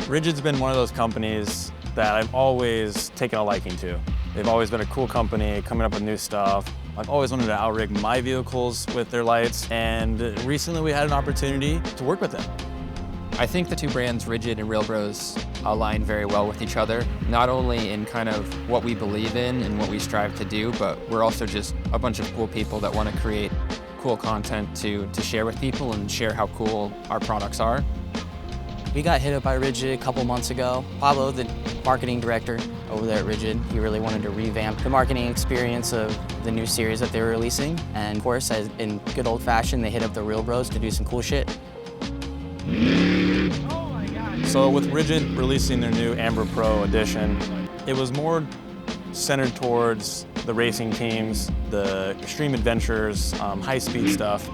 Rigid's been one of those companies that I've always taken a liking to. They've always been a cool company, coming up with new stuff. I've always wanted to outrig my vehicles with their lights, and recently we had an opportunity to work with them. I think the two brands, Rigid and Reelbros, align very well with each other, not only in kind of what we believe in and what we strive to do, but we're also just a bunch of cool people that want to create cool content to share with people and share how cool our products are. We got hit up by Rigid a couple months ago. Pablo, the marketing director over there at Rigid, he really wanted to revamp the marketing experience of the new series that they were releasing. And of course, as in good old fashion, they hit up the Reelbros to do some cool shit. So with Rigid releasing their new Amber Pro edition, it was more centered towards the racing teams, the extreme adventures, high-speed stuff.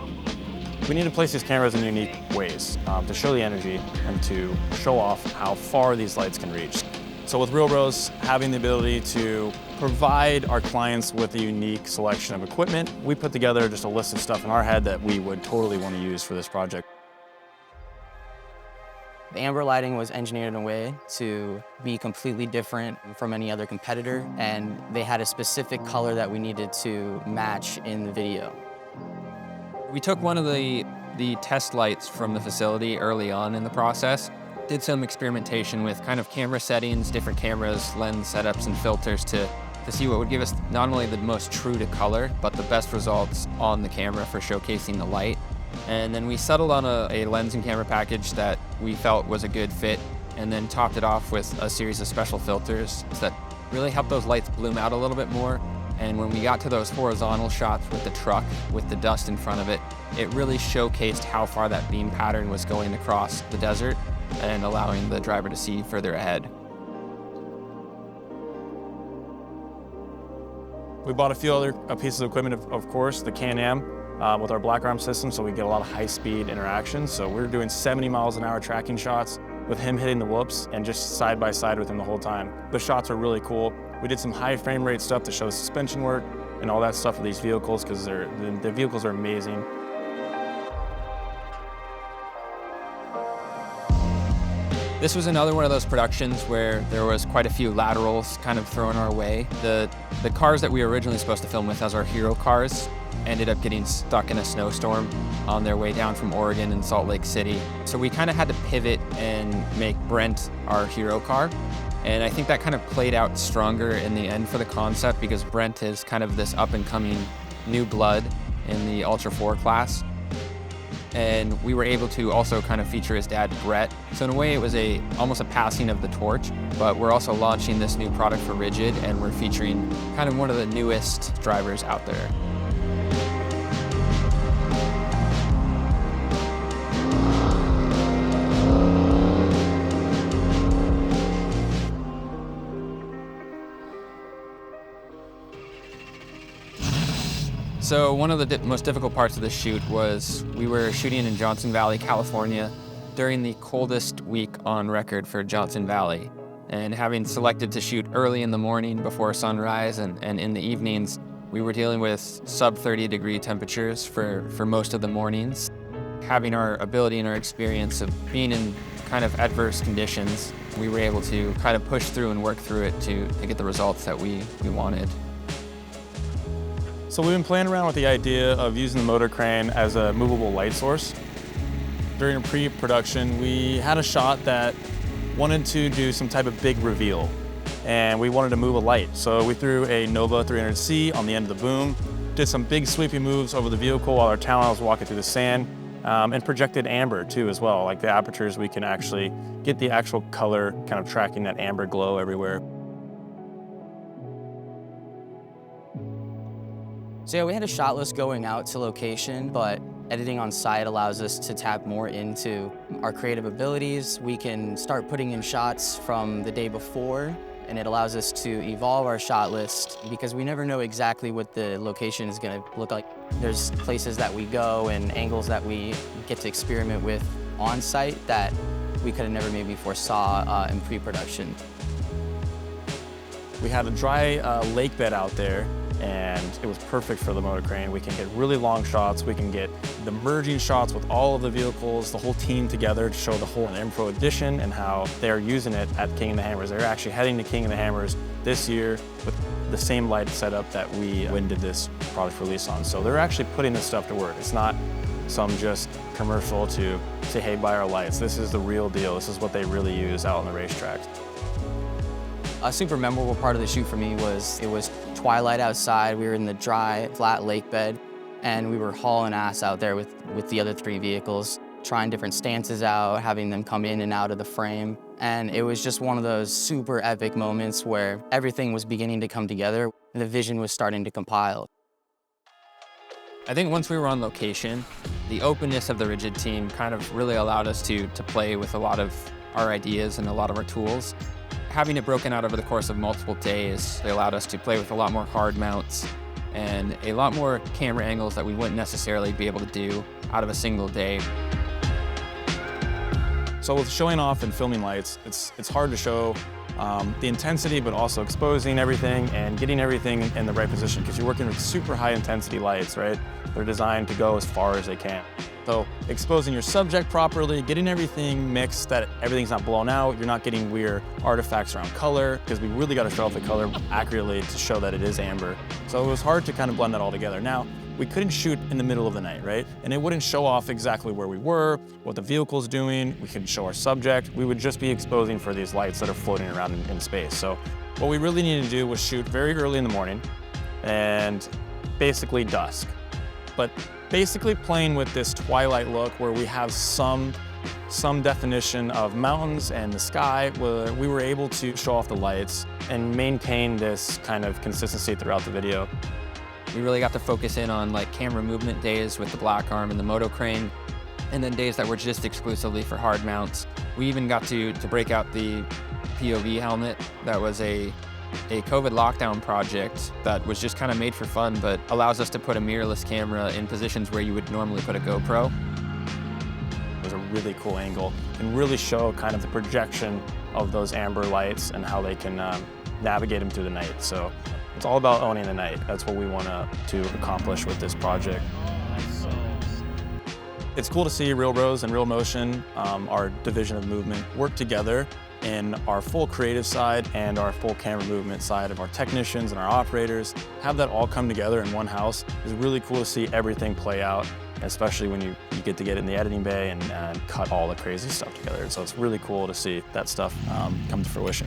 We need to place these cameras in unique ways to show the energy and to show off how far these lights can reach. So with Reelbros having the ability to provide our clients with a unique selection of equipment, we put together just a list of stuff in our head that we would totally want to use for this project. The amber lighting was engineered in a way to be completely different from any other competitor, and they had a specific color that we needed to match in the video. We took one of the test lights from the facility early on in the process, did some experimentation with kind of camera settings, different cameras, lens setups, and filters to see what would give us not only the most true to color, but the best results on the camera for showcasing the light. And then we settled on a lens and camera package that we felt was a good fit, and then topped it off with a series of special filters that really helped those lights bloom out a little bit more. And when we got to those horizontal shots with the truck, with the dust in front of it, it really showcased how far that beam pattern was going across the desert and allowing the driver to see further ahead. We bought a few other pieces of equipment, of course, the Can-Am with our black arm system, so we get a lot of high-speed interaction. So we're doing 70 miles an hour tracking shots with him hitting the whoops and just side by side with him the whole time. The shots are really cool. We did some high frame rate stuff to show suspension work and all that stuff for these vehicles because the vehicles are amazing. This was another one of those productions where there was quite a few laterals kind of thrown our way. The cars that we were originally supposed to film with as our hero cars ended up getting stuck in a snowstorm on their way down from Oregon and Salt Lake City. So we kind of had to pivot and make Brent our hero car. And I think that kind of played out stronger in the end for the concept because Brent is kind of this up-and-coming new blood in the Ultra 4 class. And we were able to also kind of feature his dad, Brett. So in a way, it was almost a passing of the torch, but we're also launching this new product for Rigid, and we're featuring kind of one of the newest drivers out there. So one of the most difficult parts of the shoot was we were shooting in Johnson Valley, California during the coldest week on record for Johnson Valley. And having selected to shoot early in the morning before sunrise and in the evenings, we were dealing with sub 30-degree temperatures for most of the mornings. Having our ability and our experience of being in kind of adverse conditions, we were able to kind of push through and work through it to get the results that we wanted. So we've been playing around with the idea of using the motor crane as a movable light source. During pre-production, we had a shot that wanted to do some type of big reveal, and we wanted to move a light. So we threw a Nova 300C on the end of the boom, did some big sweeping moves over the vehicle while our talent was walking through the sand, and projected amber too as well. Like the apertures, we can actually get the actual color kind of tracking that amber glow everywhere. So yeah, we had a shot list going out to location, but editing on site allows us to tap more into our creative abilities. We can start putting in shots from the day before, and it allows us to evolve our shot list because we never know exactly what the location is gonna look like. There's places that we go and angles that we get to experiment with on site that we could have never maybe foresaw in pre-production. We had a dry lake bed out there, and it was perfect for the motor crane. We can get really long shots, we can get the merging shots with all of the vehicles, the whole team together to show the whole Amber Pro edition and how they're using it at King of the Hammers. They're actually heading to King of the Hammers this year with the same light setup that we did this product release on. So they're actually putting this stuff to work. It's not some just commercial to say, hey, buy our lights. This is the real deal. This is what they really use out on the racetracks. A super memorable part of the shoot for me was it was twilight outside. We were in the dry, flat lake bed, and we were hauling ass out there with the other 3 vehicles, trying different stances out, having them come in and out of the frame. And it was just one of those super epic moments where everything was beginning to come together and the vision was starting to compile. I think once we were on location, the openness of the Rigid team kind of really allowed us to play with a lot of our ideas and a lot of our tools. Having it broken out over the course of multiple days, they allowed us to play with a lot more hard mounts and a lot more camera angles that we wouldn't necessarily be able to do out of a single day. So with showing off and filming lights, it's hard to show the intensity, but also exposing everything and getting everything in the right position because you're working with super high intensity lights, right? They're designed to go as far as they can. So exposing your subject properly, getting everything mixed, that everything's not blown out, you're not getting weird artifacts around color, because we really got to show off the color accurately to show that it is amber. So it was hard to kind of blend that all together. Now, we couldn't shoot in the middle of the night, right? And it wouldn't show off exactly where we were, what the vehicle's doing, we couldn't show our subject. We would just be exposing for these lights that are floating around in space. So what we really needed to do was shoot very early in the morning and basically dusk. But basically playing with this twilight look where we have some definition of mountains and the sky, where we were able to show off the lights and maintain this kind of consistency throughout the video. We really got to focus in on like camera movement days with the black arm and the moto crane, and then days that were just exclusively for hard mounts. We even got to break out the POV helmet. That was a COVID lockdown project that was just kind of made for fun, but allows us to put a mirrorless camera in positions where you would normally put a GoPro. It was a really cool angle and really show kind of the projection of those amber lights and how they can navigate them through the night. So it's all about owning the night. That's what we want to accomplish with this project. It's cool to see Reelbros and Real Motion, our division of movement, work together in our full creative side and our full camera movement side of our technicians and our operators. Have that all come together in one house is really cool to see everything play out, especially when you get to get in the editing bay and cut all the crazy stuff together. So it's really cool to see that stuff come to fruition.